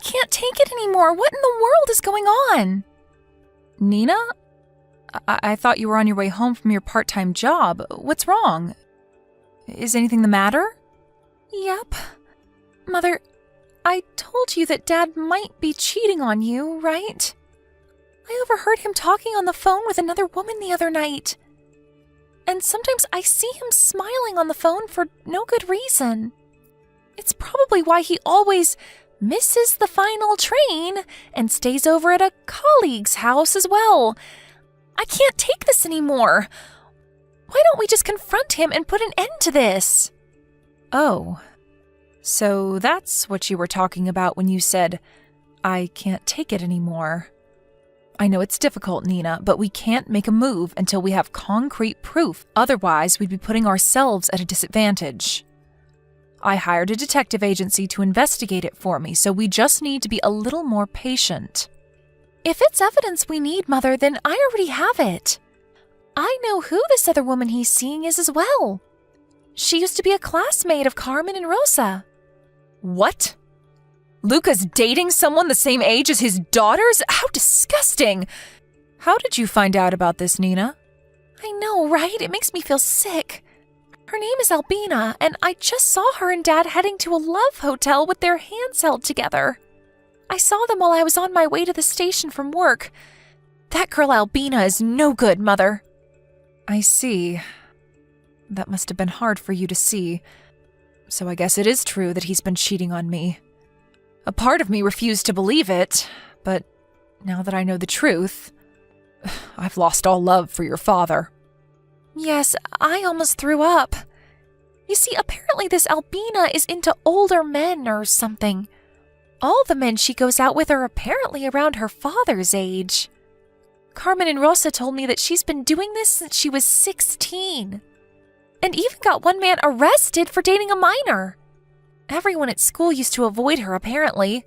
can't take it anymore. What in the world is going on? Nina? I thought you were on your way home from your part-time job. What's wrong? Is anything the matter? Yep. Mother, I told you that Dad might be cheating on you, right? I overheard him talking on the phone with another woman the other night. And sometimes I see him smiling on the phone for no good reason. It's probably why he always misses the final train and stays over at a colleague's house as well. I can't take this anymore. Why don't we just confront him and put an end to this? Oh, so that's what you were talking about when you said, I can't take it anymore. I know it's difficult, Nina, but we can't make a move until we have concrete proof. Otherwise, we'd be putting ourselves at a disadvantage. I hired a detective agency to investigate it for me, so we just need to be a little more patient. If it's evidence we need, Mother, then I already have it. I know who this other woman he's seeing is as well. She used to be a classmate of Carmen and Rosa. What? Luca's dating someone the same age as his daughters? How disgusting! How did you find out about this, Nina? I know, right? It makes me feel sick. Her name is Albina, and I just saw her and Dad heading to a love hotel with their hands held together. I saw them while I was on my way to the station from work. That girl Albina is no good, Mother. I see. That must have been hard for you to see. So I guess it is true that he's been cheating on me. A part of me refused to believe it, but now that I know the truth, I've lost all love for your father. Yes, I almost threw up. You see, apparently this Albina is into older men or something. All the men she goes out with are apparently around her father's age. Carmen and Rosa told me that she's been doing this since she was 16. And even got one man arrested for dating a minor. Everyone at school used to avoid her, apparently.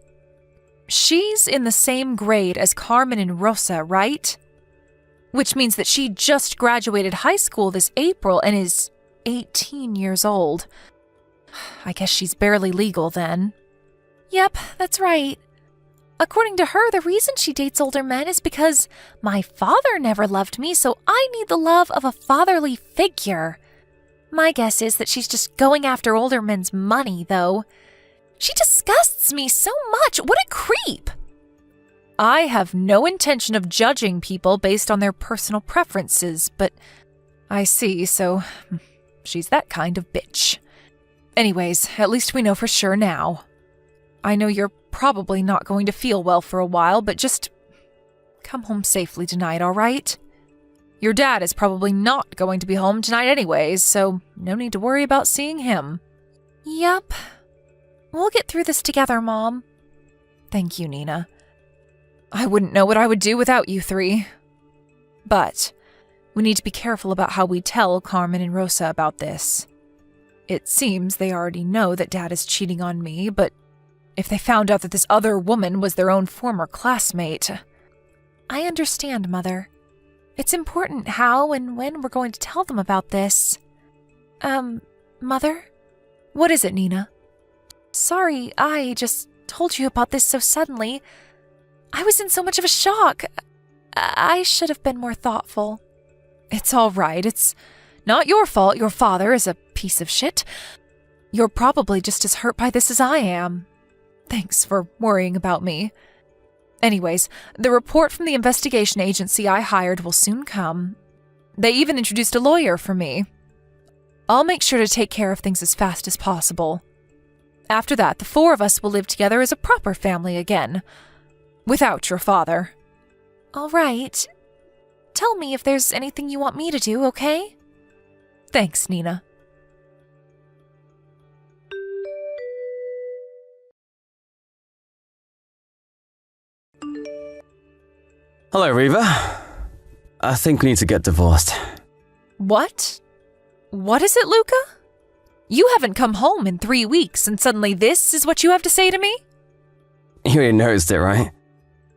She's in the same grade as Carmen and Rosa, right? Which means that she just graduated high school this April and is 18 years old. I guess she's barely legal then. Yep, that's right. According to her, the reason she dates older men is because my father never loved me, so I need the love of a fatherly figure. My guess is that she's just going after older men's money, though. She disgusts me so much. What a creep! I have no intention of judging people based on their personal preferences, but I see, so she's that kind of bitch. Anyways, at least we know for sure now. I know you're probably not going to feel well for a while, but just come home safely tonight, all right? Your dad is probably not going to be home tonight anyways, so no need to worry about seeing him. Yep. We'll get through this together, Mom. Thank you, Nina. I wouldn't know what I would do without you three. But we need to be careful about how we tell Carmen and Rosa about this. It seems they already know that Dad is cheating on me, but if they found out that this other woman was their own former classmate... I understand, Mother. It's important how and when we're going to tell them about this. Mother? What is it, Nina? Sorry, I just told you about this so suddenly. I was in so much of a shock. I should have been more thoughtful. It's all right. It's not your fault your father is a piece of shit. You're probably just as hurt by this as I am. Thanks for worrying about me. Anyways, the report from the investigation agency I hired will soon come. They even introduced a lawyer for me. I'll make sure to take care of things as fast as possible. After that, the four of us will live together as a proper family again. Without your father. All right. Tell me if there's anything you want me to do, okay? Thanks, Nina. Hello, Reva. I think we need to get divorced. What? What is it, Luca? You haven't come home in 3 weeks, and suddenly this is what you have to say to me? You already noticed it, right?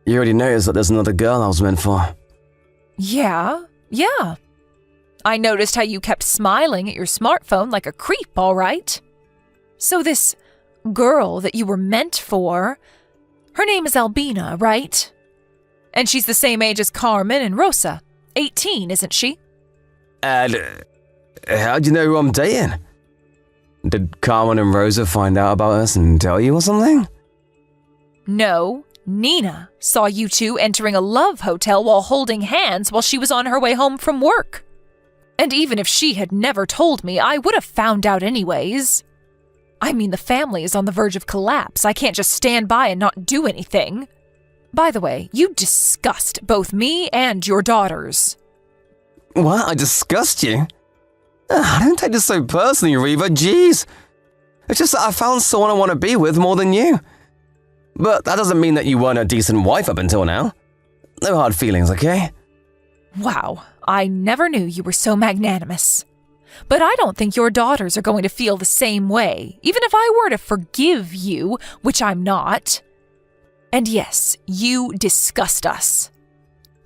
You already noticed that there's another girl I was meant for. Yeah. I noticed how you kept smiling at your smartphone like a creep, all right? So this girl that you were meant for, Her name is Albina, right? And she's the same age as Carmen and Rosa. 18, isn't she? And how'd you know who I'm dating? Did Carmen and Rosa find out about us and tell you or something? No, Nina saw you two entering a love hotel while holding hands while she was on her way home from work. And even if she had never told me, I would have found out anyways. I mean, the family is on the verge of collapse. I can't just stand by and not do anything. By the way, you disgust both me and your daughters. What? I disgust you? I don't take this so personally, Reva. Jeez. It's just that I found someone I want to be with more than you. But that doesn't mean that you weren't a decent wife up until now. No hard feelings, okay? Wow, I never knew you were so magnanimous. But I don't think your daughters are going to feel the same way, even if I were to forgive you, which I'm not. And yes, you disgust us.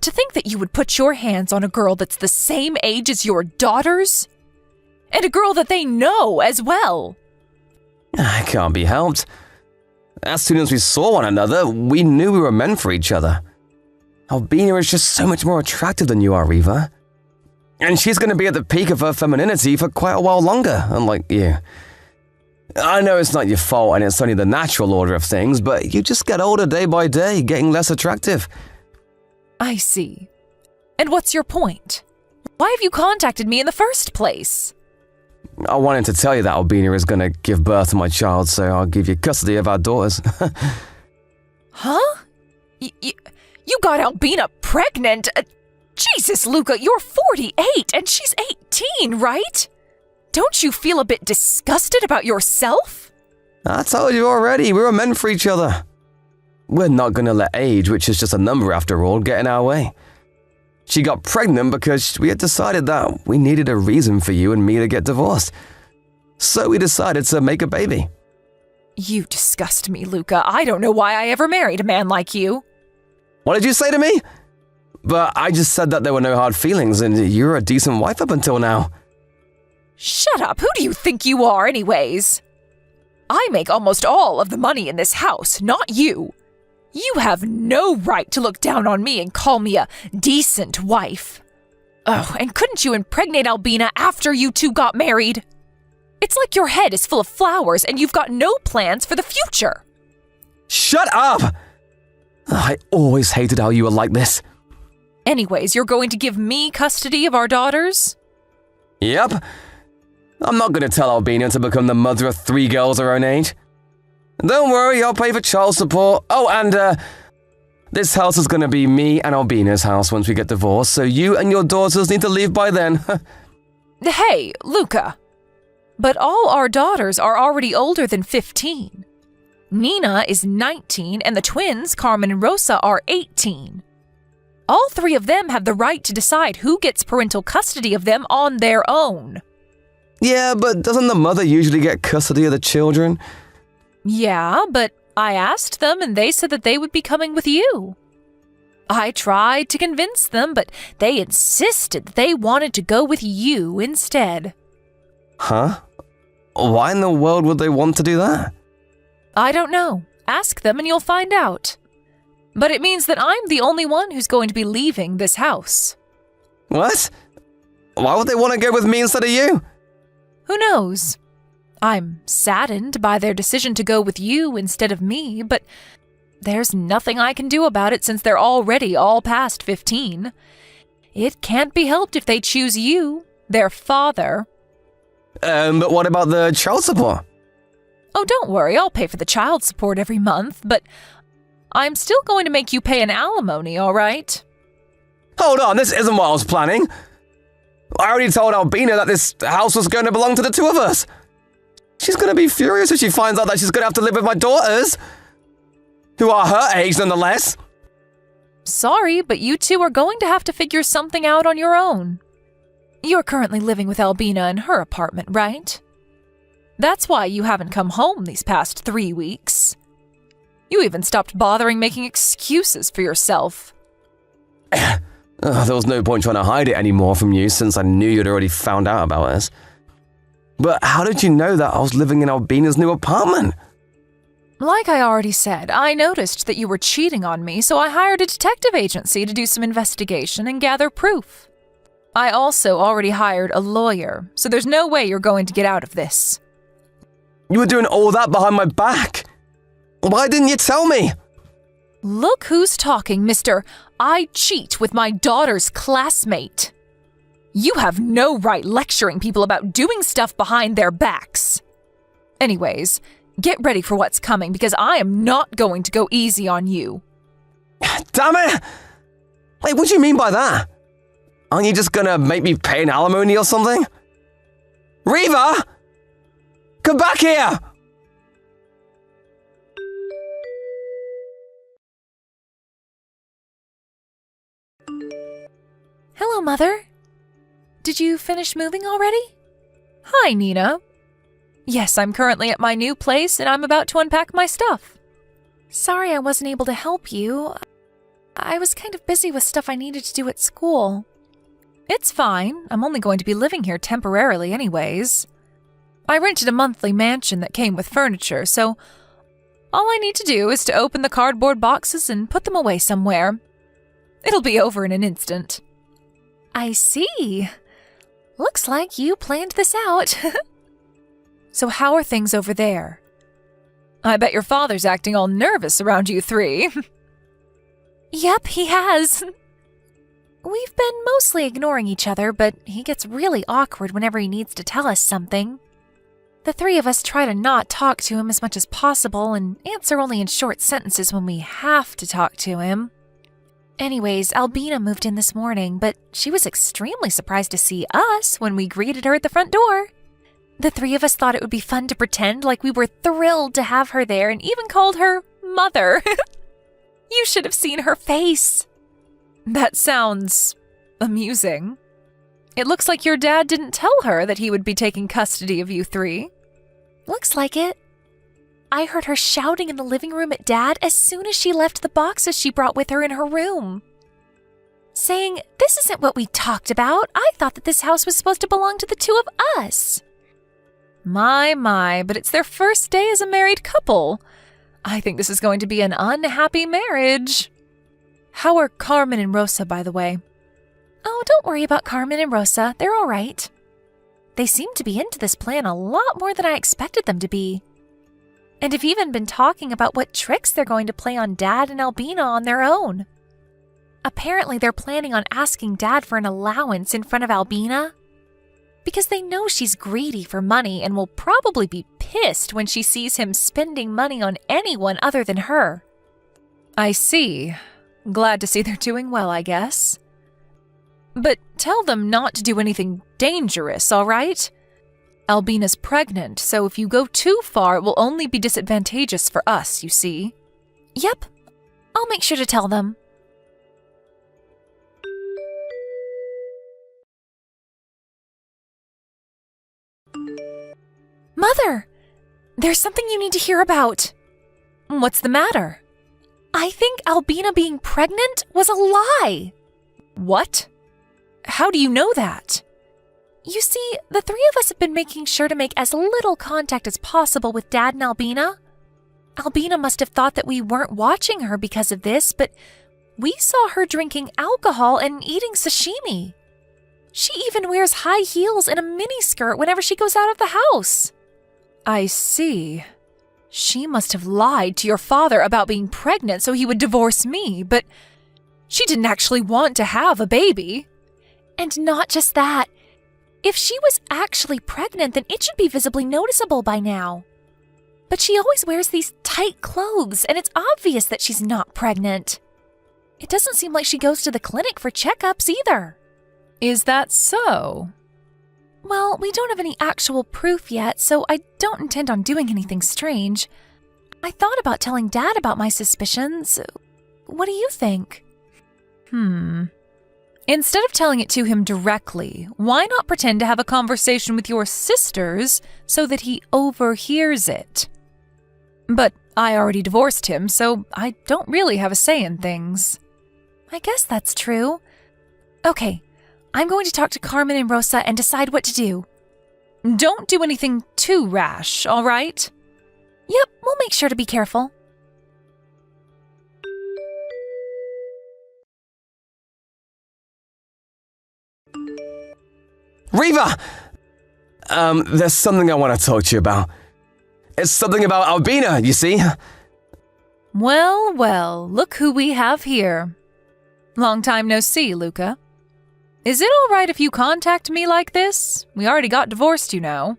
To think that you would put your hands on a girl that's the same age as your daughters? And a girl that they know as well. It can't be helped. As soon as we saw one another, we knew we were meant for each other. Albina is just so much more attractive than you are, Reva. And she's going to be at the peak of her femininity for quite a while longer, unlike you. I know it's not your fault and it's only the natural order of things, but you just get older day by day, getting less attractive. I see. And what's your point? Why have you contacted me in the first place? I wanted to tell you that Albina is going to give birth to my child, so I'll give you custody of our daughters. Huh? You got Albina pregnant? Jesus, Luca, you're 48 and she's 18, right? Don't you feel a bit disgusted about yourself? I told you already, we were meant for each other. We're not going to let age, which is just a number after all, get in our way. She got pregnant because we had decided that we needed a reason for you and me to get divorced. So we decided to make a baby. You disgust me, Luca. I don't know why I ever married a man like you. What did you say to me? But I just said that there were no hard feelings and you're a decent wife up until now. Shut up. Who do you think you are anyways? I make almost all of the money in this house, not you. You have no right to look down on me and call me a decent wife. Oh, and couldn't you impregnate Albina after you two got married? It's like your head is full of flowers and you've got no plans for the future. Shut up! I always hated how you were like this. Anyways, you're going to give me custody of our daughters? Yep. I'm not going to tell Albina to become the mother of 3 girls her own age. Don't worry, I'll pay for child support. Oh, and this house is going to be me and Albina's house once we get divorced, so you and your daughters need to leave by then. Hey, Luca. But all our daughters are already older than 15. Nina is 19 and the twins, Carmen and Rosa, are 18. All 3 of them have the right to decide who gets parental custody of them on their own. Yeah, but doesn't the mother usually get custody of the children? Yeah, but I asked them and they said that they would be coming with you. I tried to convince them, but they insisted that they wanted to go with you instead. Huh? Why in the world would they want to do that? I don't know. Ask them and you'll find out. But it means that I'm the only one who's going to be leaving this house. What? Why would they want to go with me instead of you? Who knows? I'm saddened by their decision to go with you instead of me, but there's nothing I can do about it since they're already all past 15. It can't be helped if they choose you, their father. But what about the child support? Oh, don't worry, I'll pay for the child support every month, but I'm still going to make you pay an alimony, all right? Hold on, this isn't what I was planning. I already told Albina that this house was going to belong to the 2 of us. She's going to be furious if she finds out that she's going to have to live with my daughters, who are her age nonetheless. Sorry, but you 2 are going to have to figure something out on your own. You're currently living with Albina in her apartment, right? That's why you haven't come home these past 3 weeks. You even stopped bothering making excuses for yourself. There was no point trying to hide it anymore from you since I knew you'd already found out about us. But how did you know that I was living in Albina's new apartment? Like I already said, I noticed that you were cheating on me, so I hired a detective agency to do some investigation and gather proof. I also already hired a lawyer, so there's no way you're going to get out of this. You were doing all that behind my back. Why didn't you tell me? Look who's talking, Mr. I cheat with my daughter's classmate. You have no right lecturing people about doing stuff behind their backs. Anyways, get ready for what's coming because I am not going to go easy on you. Damn it! Wait, what do you mean by that? Aren't you just gonna make me pay an alimony or something? Reva! Come back here! Hello, Mother. Did you finish moving already? Hi, Nina. Yes, I'm currently at my new place and I'm about to unpack my stuff. Sorry I wasn't able to help you. I was kind of busy with stuff I needed to do at school. It's fine. I'm only going to be living here temporarily anyways. I rented a monthly mansion that came with furniture, so all I need to do is to open the cardboard boxes and put them away somewhere. It'll be over in an instant. I see. Looks like you planned this out. So how are things over there? I bet your father's acting all nervous around you three. Yep, he has. We've been mostly ignoring each other, but he gets really awkward whenever he needs to tell us something. The three of us try to not talk to him as much as possible and answer only in short sentences when we have to talk to him. Anyways, Albina moved in this morning, but she was extremely surprised to see us when we greeted her at the front door. The three of us thought it would be fun to pretend like we were thrilled to have her there and even called her Mother. You should have seen her face. That sounds amusing. It looks like your dad didn't tell her that he would be taking custody of you three. Looks like it. I heard her shouting in the living room at Dad as soon as she left the boxes she brought with her in her room. Saying, "This isn't what we talked about. I thought that this house was supposed to belong to the two of us." My, but it's their first day as a married couple. I think this is going to be an unhappy marriage. How are Carmen and Rosa, by the way? Oh, don't worry about Carmen and Rosa. They're all right. They seem to be into this plan a lot more than I expected them to be. And have even been talking about what tricks they're going to play on Dad and Albina on their own. Apparently, they're planning on asking Dad for an allowance in front of Albina because they know she's greedy for money and will probably be pissed when she sees him spending money on anyone other than her. I see. Glad to see they're doing well, I guess. But tell them not to do anything dangerous, all right? Albina's pregnant, so if you go too far, it will only be disadvantageous for us, you see. Yep, I'll make sure to tell them. Mother, there's something you need to hear about. What's the matter? I think Albina being pregnant was a lie. What? How do you know that? You see, the three of us have been making sure to make as little contact as possible with Dad and Albina. Albina must have thought that we weren't watching her because of this, but we saw her drinking alcohol and eating sashimi. She even wears high heels and a miniskirt whenever she goes out of the house. I see. She must have lied to your father about being pregnant so he would divorce me, but she didn't actually want to have a baby. And not just that. If she was actually pregnant, then it should be visibly noticeable by now. But she always wears these tight clothes, and it's obvious that she's not pregnant. It doesn't seem like she goes to the clinic for checkups either. Is that so? Well, we don't have any actual proof yet, so I don't intend on doing anything strange. I thought about telling Dad about my suspicions. What do you think? Instead of telling it to him directly, why not pretend to have a conversation with your sisters so that he overhears it? But I already divorced him, so I don't really have a say in things. I guess that's true. Okay, I'm going to talk to Carmen and Rosa and decide what to do. Don't do anything too rash, all right? Yep, we'll make sure to be careful. Reva! There's something I want to talk to you about. It's something about Albina, you see? Well, well, look who we have here. Long time no see, Luca. Is it all right if you contact me like this? We already got divorced, you know.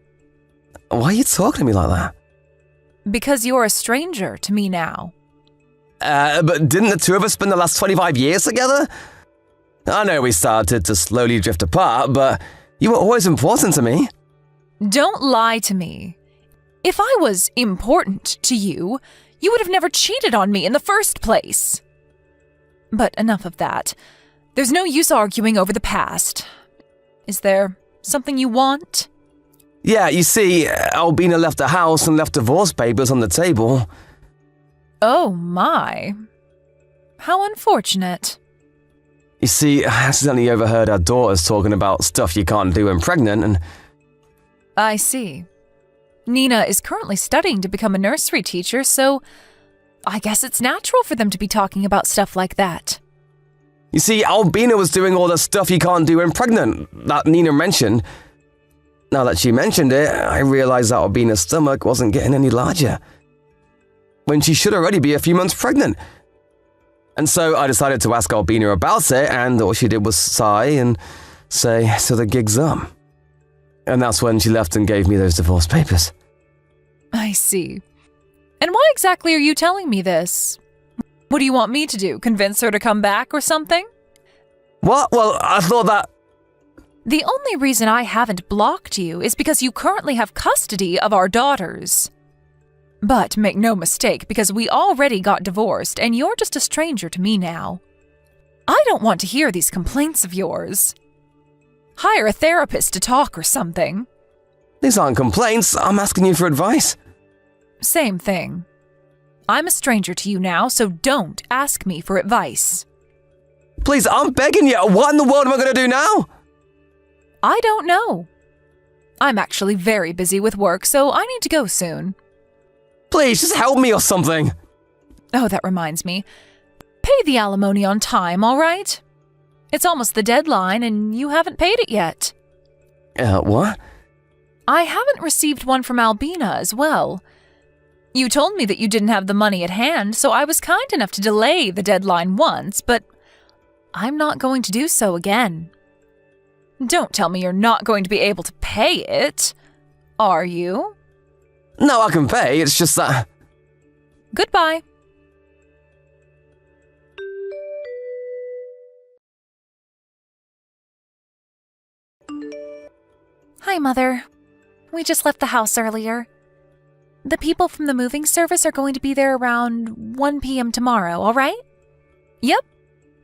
Why are you talking to me like that? Because you're a stranger to me now. But didn't the two of us spend the last 25 years together? I know we started to slowly drift apart, but you were always important to me. Don't lie to me. If I was important to you, you would have never cheated on me in the first place. But enough of that. There's no use arguing over the past. Is there something you want? Yeah, you see, Albina left the house and left divorce papers on the table. Oh my. How unfortunate. You see, I accidentally overheard our daughters talking about stuff you can't do when pregnant, and... I see. Nina is currently studying to become a nursery teacher, so I guess it's natural for them to be talking about stuff like that. You see, Albina was doing all the stuff you can't do when pregnant, that Nina mentioned. Now that she mentioned it, I realized that Albina's stomach wasn't getting any larger, when she should already be a few months pregnant. And so I decided to ask Albina about it, and all she did was sigh and say, so the gig's up. And that's when she left and gave me those divorce papers. I see. And why exactly are you telling me this? What do you want me to do? Convince her to come back or something? What? Well, I thought that... The only reason I haven't blocked you is because you currently have custody of our daughters. But make no mistake, because we already got divorced and you're just a stranger to me now. I don't want to hear these complaints of yours. Hire a therapist to talk or something. These aren't complaints, I'm asking you for advice. Same thing. I'm a stranger to you now, so don't ask me for advice. Please, I'm begging you, what in the world am I going to do now? I don't know. I'm actually very busy with work, so I need to go soon. Please, just help me or something. Oh, that reminds me. Pay the alimony on time, all right? It's almost the deadline, and you haven't paid it yet. What? I haven't received one from Albina as well. You told me that you didn't have the money at hand, so I was kind enough to delay the deadline once, but I'm not going to do so again. Don't tell me you're not going to be able to pay it, are you? No, I can pay, it's just that... Goodbye. Hi, Mother. We just left the house earlier. The people from the moving service are going to be there around 1 p.m. tomorrow, all right? Yep.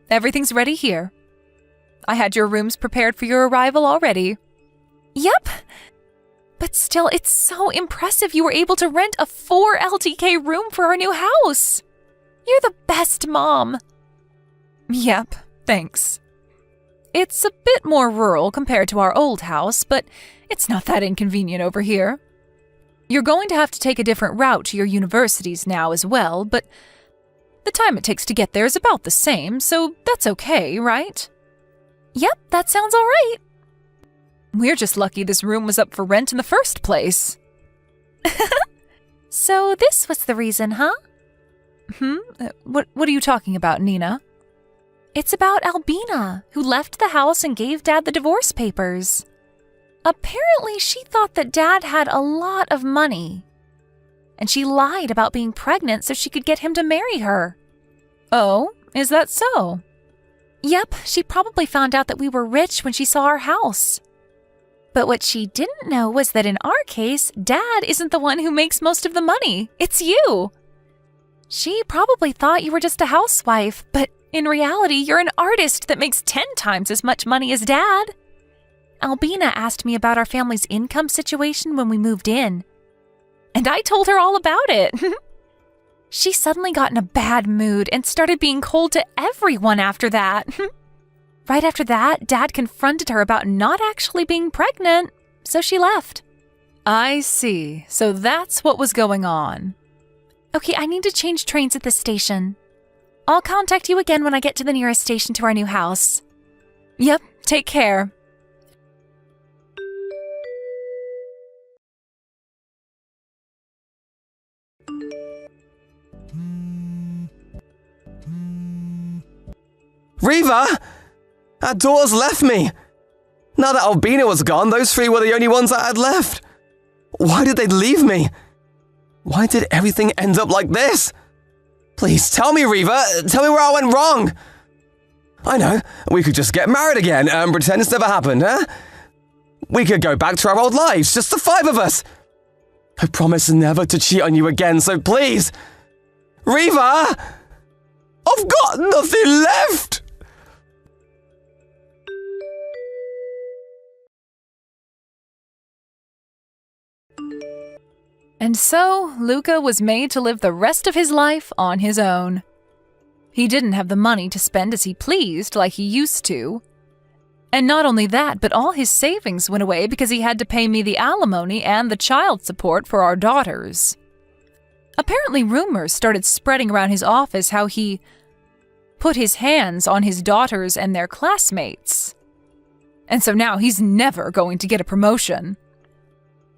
Everything's ready here. I had your rooms prepared for your arrival already. Yep. But still, it's so impressive you were able to rent a 4 LTK room for our new house. You're the best mom. Yep, thanks. It's a bit more rural compared to our old house, but it's not that inconvenient over here. You're going to have to take a different route to your universities now as well, but the time it takes to get there is about the same, so that's okay, right? Yep, that sounds all right. We're just lucky this room was up for rent in the first place. So this was the reason, huh? What are you talking about, Nina? It's about Albina, who left the house and gave Dad the divorce papers. Apparently, she thought that Dad had a lot of money. And she lied about being pregnant so she could get him to marry her. Oh, is that so? Yep, she probably found out that we were rich when she saw our house. But what she didn't know was that in our case, Dad isn't the one who makes most of the money. It's you. She probably thought you were just a housewife, but in reality, you're an artist that makes 10 times as much money as Dad. Albina asked me about our family's income situation when we moved in. And I told her all about it. She suddenly got in a bad mood and started being cold to everyone after that. Right after that, Dad confronted her about not actually being pregnant, so she left. I see. So that's what was going on. Okay, I need to change trains at this station. I'll contact you again when I get to the nearest station to our new house. Yep, take care. Riva! Our daughters left me! Now that Albina was gone, those three were the only ones that had left. Why did they leave me? Why did everything end up like this? Please, tell me, Riva. Tell me where I went wrong. I know, we could just get married again and pretend it's never happened, huh? We could go back to our old lives, just the five of us. I promise never to cheat on you again, so please. Riva! I've got nothing left! And so, Luca was made to live the rest of his life on his own. He didn't have the money to spend as he pleased like he used to. And not only that, but all his savings went away because he had to pay me the alimony and the child support for our daughters. Apparently, rumors started spreading around his office how he put his hands on his daughters and their classmates. And so now he's never going to get a promotion.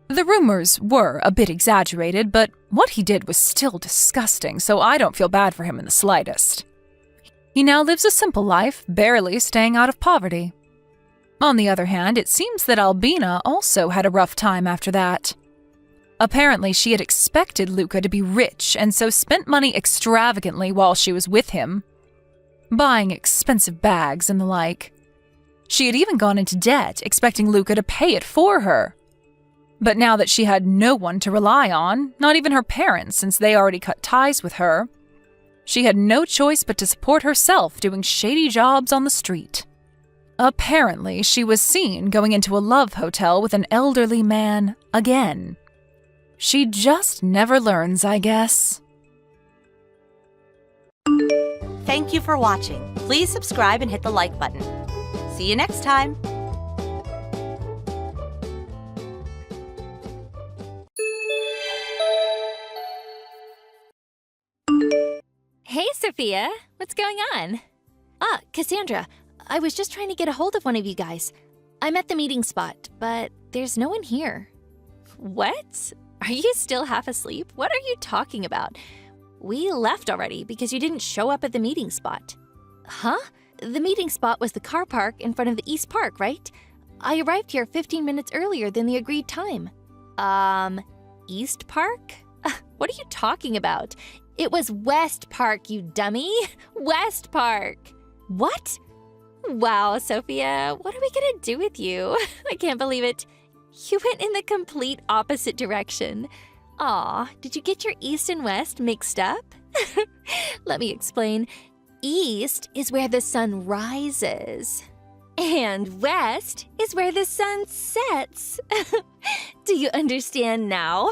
The rumors were a bit exaggerated, but what he did was still disgusting, so I don't feel bad for him in the slightest. He now lives a simple life, barely staying out of poverty. On the other hand, it seems that Albina also had a rough time after that. Apparently, she had expected Luca to be rich and so spent money extravagantly while she was with him, buying expensive bags and the like. She had even gone into debt, expecting Luca to pay it for her. But now that she had no one to rely on, not even her parents since they already cut ties with her, she had no choice but to support herself doing shady jobs on the street. Apparently, she was seen going into a love hotel with an elderly man again. She just never learns, I guess. Thank you for watching. Please subscribe and hit the like button. See you next time. Hey, Sophia. What's going on? Cassandra. I was just trying to get a hold of one of you guys. I'm at the meeting spot, but there's no one here. What? Are you still half asleep? What are you talking about? We left already because you didn't show up at the meeting spot. Huh? The meeting spot was the car park in front of the East Park, right? I arrived here 15 minutes earlier than the agreed time. East Park? What are you talking about? It was West Park, you dummy. West Park. What? Wow, Sophia, what are we gonna do with you? I can't believe it. You went in the complete opposite direction. Aw, did you get your east and west mixed up? Let me explain. East is where the sun rises. And west is where the sun sets. Do you understand now?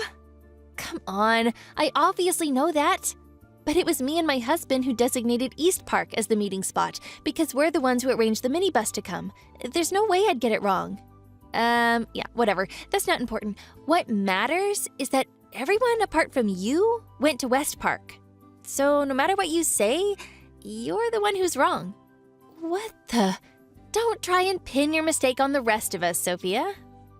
Come on, I obviously know that. But it was me and my husband who designated East Park as the meeting spot because we're the ones who arranged the minibus to come. There's no way I'd get it wrong. Yeah, whatever. That's not important. What matters is that everyone apart from you went to West Park. So no matter what you say, you're the one who's wrong. What the? Don't try and pin your mistake on the rest of us, Sophia.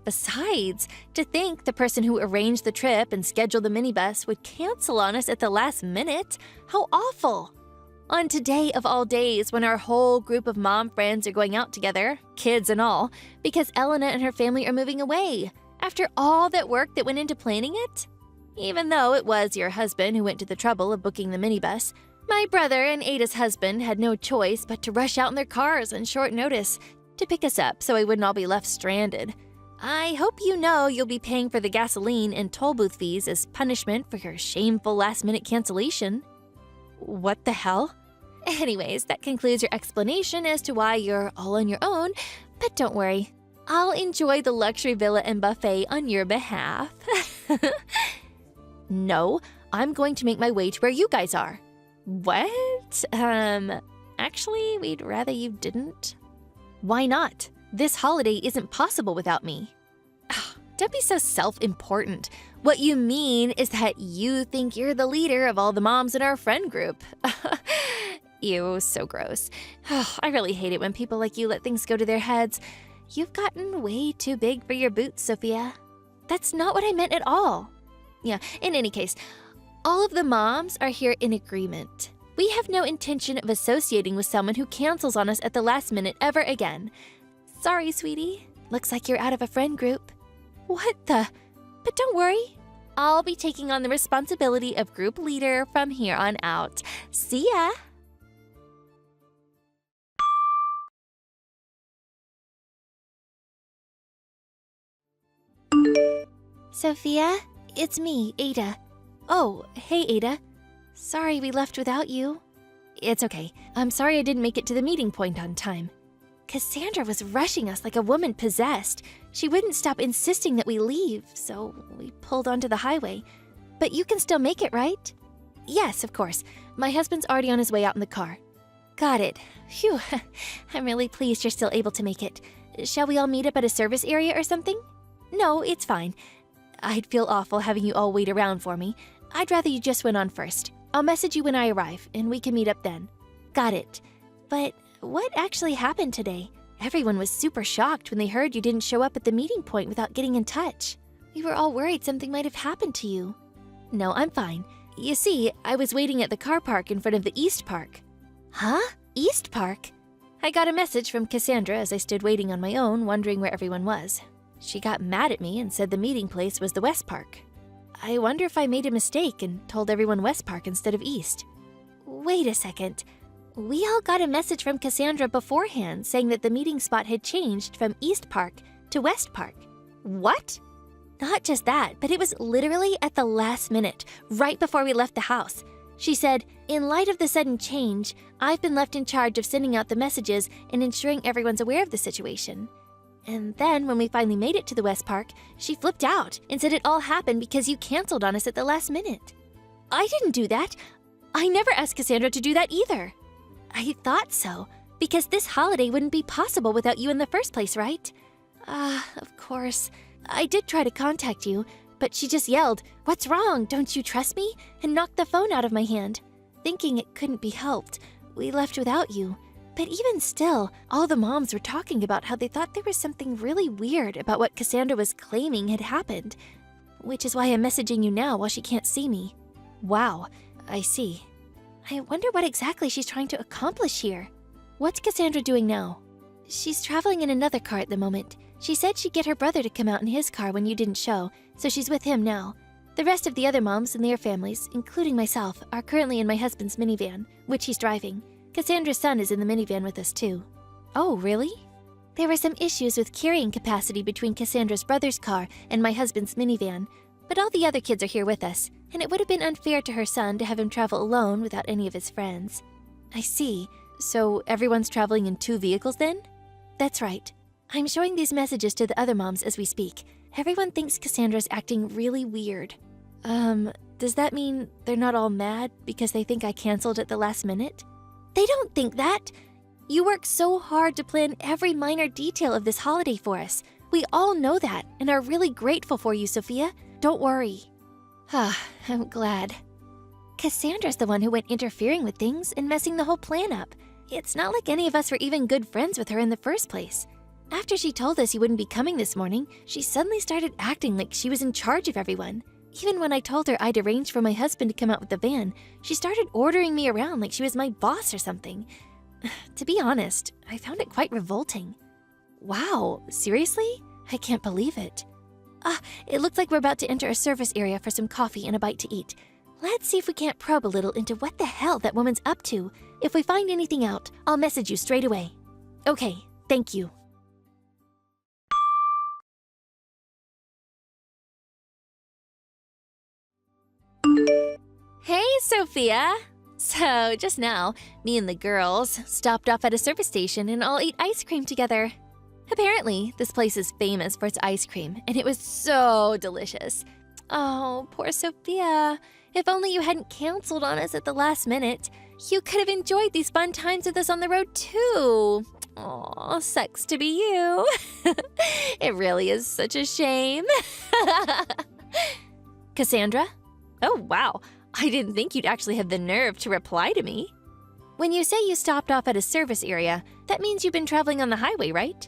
Besides, to think the person who arranged the trip and scheduled the minibus would cancel on us at the last minute? How awful! On today of all days when our whole group of mom friends are going out together, kids and all, because Elena and her family are moving away, after all that work that went into planning it? Even though it was your husband who went to the trouble of booking the minibus, my brother and Ada's husband had no choice but to rush out in their cars on short notice to pick us up so we wouldn't all be left stranded. I hope you know you'll be paying for the gasoline and toll booth fees as punishment for your shameful last-minute cancellation. What the hell? Anyways, that concludes your explanation as to why you're all on your own, but don't worry. I'll enjoy the luxury villa and buffet on your behalf. No, I'm going to make my way to where you guys are. What? Actually, we'd rather you didn't. Why not? This holiday isn't possible without me. Don't be so self-important. What you mean is that you think you're the leader of all the moms in our friend group. Ew, so gross. I really hate it when people like you let things go to their heads. You've gotten way too big for your boots, Sophia. That's not what I meant at all. Yeah, in any case, all of the moms are here in agreement. We have no intention of associating with someone who cancels on us at the last minute ever again. Sorry, sweetie. Looks like you're out of a friend group. What the? But don't worry. I'll be taking on the responsibility of group leader from here on out. See ya! Sophia, it's me, Ada. Oh, hey, Ada. Sorry we left without you. It's okay. I'm sorry I didn't make it to the meeting point on time. Cassandra was rushing us like a woman possessed. She wouldn't stop insisting that we leave, so we pulled onto the highway. But you can still make it, right? Yes, of course. My husband's already on his way out in the car. Got it. Phew. I'm really pleased you're still able to make it. Shall we all meet up at a service area or something? No, it's fine. I'd feel awful having you all wait around for me. I'd rather you just went on first. I'll message you when I arrive, and we can meet up then. Got it. But what actually happened today? Everyone was super shocked when they heard you didn't show up at the meeting point without getting in touch. We were all worried something might have happened to you. No, I'm fine. You see, I was waiting at the car park in front of the East Park. Huh? East Park? I got a message from Cassandra as I stood waiting on my own, wondering where everyone was. She got mad at me and said the meeting place was the West Park. I wonder if I made a mistake and told everyone West Park instead of East. Wait a second. We all got a message from Cassandra beforehand saying that the meeting spot had changed from East Park to West Park. What? Not just that, but it was literally at the last minute, right before we left the house. She said, in light of the sudden change, I've been left in charge of sending out the messages and ensuring everyone's aware of the situation. And then, when we finally made it to the West Park, she flipped out and said it all happened because you canceled on us at the last minute. I didn't do that. I never asked Cassandra to do that either. I thought so, because this holiday wouldn't be possible without you in the first place, right? Of course. I did try to contact you, but she just yelled, "What's wrong? Don't you trust me?" and knocked the phone out of my hand. Thinking it couldn't be helped, we left without you. But even still, all the moms were talking about how they thought there was something really weird about what Cassandra was claiming had happened, which is why I'm messaging you now while she can't see me. Wow, I see. I wonder what exactly she's trying to accomplish here. What's Cassandra doing now? She's traveling in another car at the moment. She said she'd get her brother to come out in his car when you didn't show, so she's with him now. The rest of the other moms and their families, including myself, are currently in my husband's minivan, which he's driving. Cassandra's son is in the minivan with us too. Oh, really? There were some issues with carrying capacity between Cassandra's brother's car and my husband's minivan, but all the other kids are here with us, and it would have been unfair to her son to have him travel alone without any of his friends. I see. So everyone's traveling in 2 vehicles then? That's right. I'm showing these messages to the other moms as we speak. Everyone thinks Cassandra's acting really weird. Does that mean they're not all mad because they think I canceled at the last minute? They don't think that. You worked so hard to plan every minor detail of this holiday for us. We all know that and are really grateful for you, Sophia. Don't worry. I'm glad. Cassandra's the one who went interfering with things and messing the whole plan up. It's not like any of us were even good friends with her in the first place. After she told us you wouldn't be coming this morning, she suddenly started acting like she was in charge of everyone. Even when I told her I'd arranged for my husband to come out with the van, she started ordering me around like she was my boss or something. To be honest, I found it quite revolting. Wow, seriously? I can't believe it. It looks like we're about to enter a service area for some coffee and a bite to eat. Let's see if we can't probe a little into what the hell that woman's up to. If we find anything out, I'll message you straight away. Okay, thank you. Hey, Sophia! So, just now, me and the girls stopped off at a service station and all ate ice cream together. Apparently, this place is famous for its ice cream, and it was so delicious. Oh, poor Sophia. If only you hadn't canceled on us at the last minute. You could have enjoyed these fun times with us on the road, too. Aw, sucks to be you. It really is such a shame. Cassandra? Oh, wow. I didn't think you'd actually have the nerve to reply to me. When you say you stopped off at a service area, that means you've been traveling on the highway, right?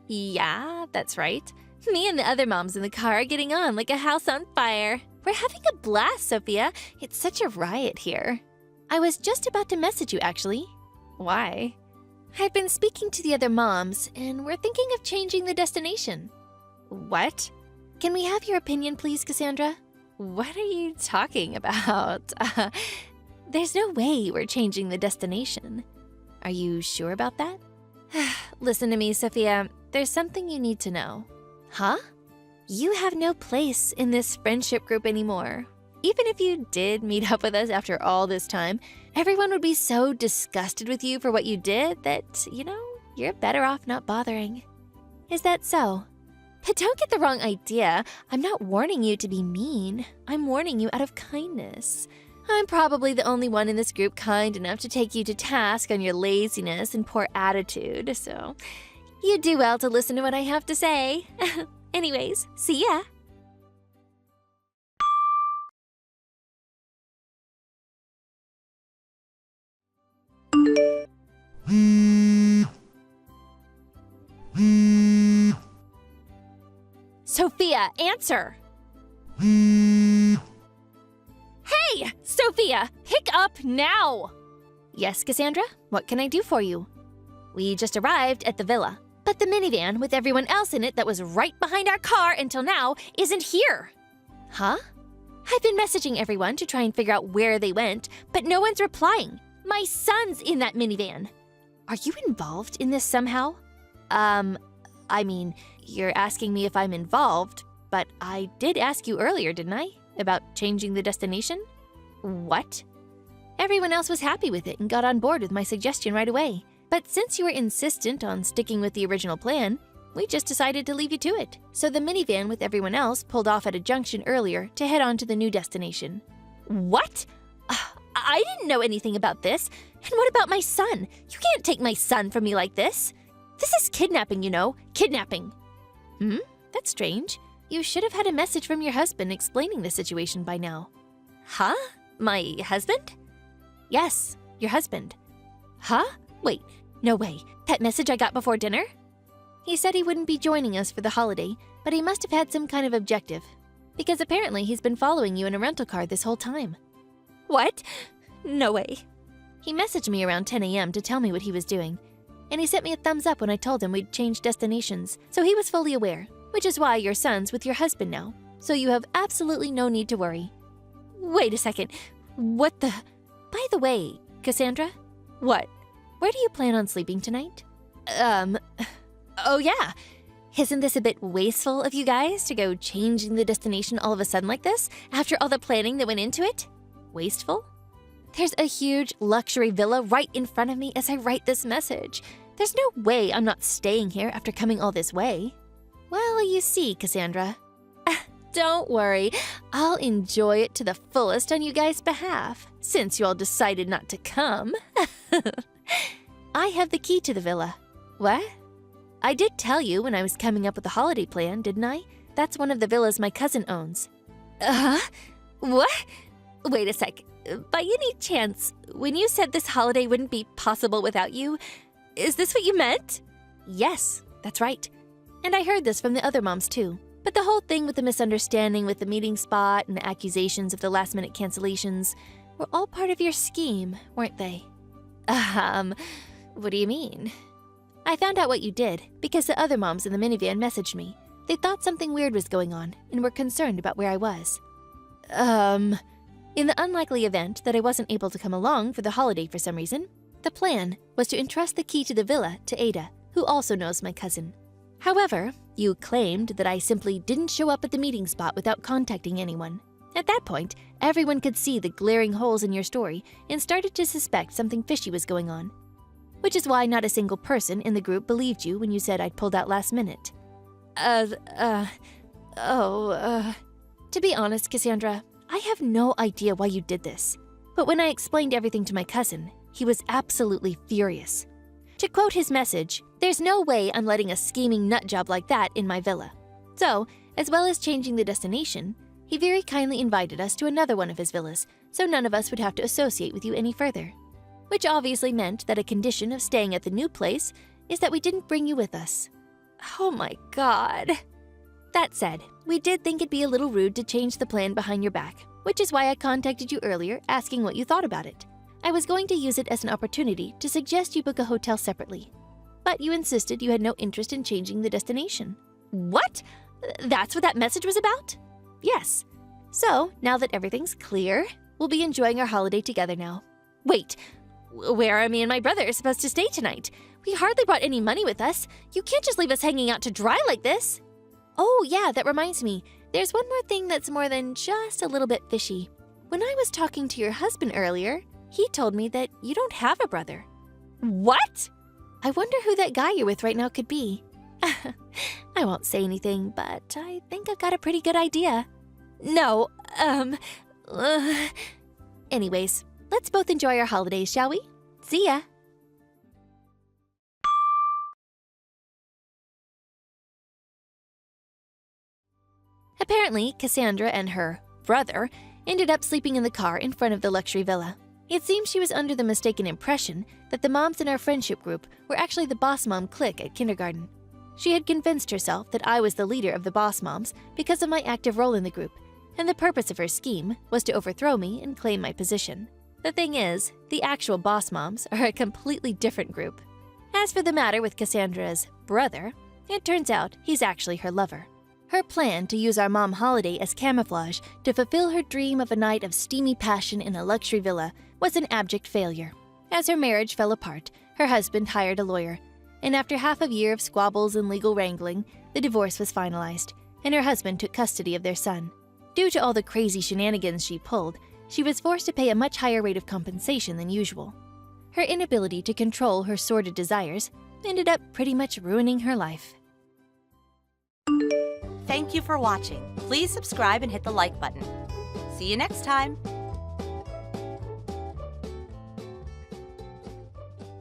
Yeah, that's right. Me and the other moms in the car are getting on like a house on fire. We're having a blast, Sophia. It's such a riot here. I was just about to message you, actually. Why? I've been speaking to the other moms, and we're thinking of changing the destination. What? Can we have your opinion, please, Cassandra? What are you talking about? There's no way we're changing the destination. Are you sure about that? Listen to me, Sophia. There's something you need to know. Huh? You have no place in this friendship group anymore. Even if you did meet up with us after all this time, everyone would be so disgusted with you for what you did that, you're better off not bothering. Is that so? But don't get the wrong idea. I'm not warning you to be mean. I'm warning you out of kindness. I'm probably the only one in this group kind enough to take you to task on your laziness and poor attitude, so you do well to listen to what I have to say. Anyways, see ya. Sophia, answer! Hey! Sophia, pick up now! Yes, Cassandra? What can I do for you? We just arrived at the villa, but the minivan with everyone else in it that was right behind our car until now isn't here. Huh? I've been messaging everyone to try and figure out where they went, but no one's replying. My son's in that minivan. Are you involved in this somehow? You're asking me if I'm involved, but I did ask you earlier, didn't I? About changing the destination? What? Everyone else was happy with it and got on board with my suggestion right away. But since you were insistent on sticking with the original plan, we just decided to leave you to it. So the minivan with everyone else pulled off at a junction earlier to head on to the new destination. What? I didn't know anything about this. And what about my son? You can't take my son from me like this. This is kidnapping, Kidnapping. That's strange. You should have had a message from your husband explaining the situation by now. Huh? My husband? Yes, your husband. Huh? Wait, no way. That message I got before dinner? He said he wouldn't be joining us for the holiday, but he must have had some kind of objective. Because apparently he's been following you in a rental car this whole time. What? No way. He messaged me around 10 a.m. to tell me what he was doing. And he sent me a thumbs up when I told him we'd changed destinations, so he was fully aware, which is why your son's with your husband now. So you have absolutely no need to worry. Wait a second. What the... By the way, Cassandra? What? Where do you plan on sleeping tonight? Oh yeah. Isn't this a bit wasteful of you guys to go changing the destination all of a sudden like this, after all the planning that went into it? Wasteful? There's a huge luxury villa right in front of me as I write this message. There's no way I'm not staying here after coming all this way. Well, you see, Cassandra. Don't worry, I'll enjoy it to the fullest on you guys' behalf, since you all decided not to come. I have the key to the villa. What? I did tell you when I was coming up with the holiday plan, didn't I? That's one of the villas my cousin owns. What? Wait a sec. By any chance, when you said this holiday wouldn't be possible without you, is this what you meant? Yes, that's right. And I heard this from the other moms too. But the whole thing with the misunderstanding with the meeting spot and the accusations of the last-minute cancellations were all part of your scheme, weren't they? What do you mean? I found out what you did because the other moms in the minivan messaged me. They thought something weird was going on and were concerned about where I was. In the unlikely event that I wasn't able to come along for the holiday for some reason, the plan was to entrust the key to the villa to Ada, who also knows my cousin. However, you claimed that I simply didn't show up at the meeting spot without contacting anyone. At that point, everyone could see the glaring holes in your story and started to suspect something fishy was going on. Which is why not a single person in the group believed you when you said I'd pulled out last minute. To be honest, Cassandra, I have no idea why you did this. But when I explained everything to my cousin, he was absolutely furious. To quote his message, "There's no way I'm letting a scheming nutjob like that in my villa." So, as well as changing the destination, he very kindly invited us to another one of his villas, so none of us would have to associate with you any further. Which obviously meant that a condition of staying at the new place is that we didn't bring you with us. Oh my god. That said, we did think it'd be a little rude to change the plan behind your back, which is why I contacted you earlier asking what you thought about it. I was going to use it as an opportunity to suggest you book a hotel separately, but you insisted you had no interest in changing the destination. What? That's what that message was about? Yes. So, now that everything's clear, we'll be enjoying our holiday together now. Wait, where are me and my brother supposed to stay tonight? We hardly brought any money with us. You can't just leave us hanging out to dry like this. Oh yeah, that reminds me. There's one more thing that's more than just a little bit fishy. When I was talking to your husband earlier, he told me that you don't have a brother. What? I wonder who that guy you're with right now could be. I won't say anything, but I think I've got a pretty good idea. No, Anyways, let's both enjoy our holidays, shall we? See ya! Apparently, Cassandra and her brother ended up sleeping in the car in front of the luxury villa. It seems she was under the mistaken impression that the moms in our friendship group were actually the boss mom clique at kindergarten. She had convinced herself that I was the leader of the boss moms because of my active role in the group, and the purpose of her scheme was to overthrow me and claim my position. The thing is, the actual boss moms are a completely different group. As for the matter with Cassandra's brother, it turns out he's actually her lover. Her plan to use our mom holiday as camouflage to fulfill her dream of a night of steamy passion in a luxury villa was an abject failure. As her marriage fell apart, her husband hired a lawyer, and after half a year of squabbles and legal wrangling, the divorce was finalized, and her husband took custody of their son. Due to all the crazy shenanigans she pulled, she was forced to pay a much higher rate of compensation than usual. Her inability to control her sordid desires ended up pretty much ruining her life. Thank you for watching. Please subscribe and hit the like button. See you next time.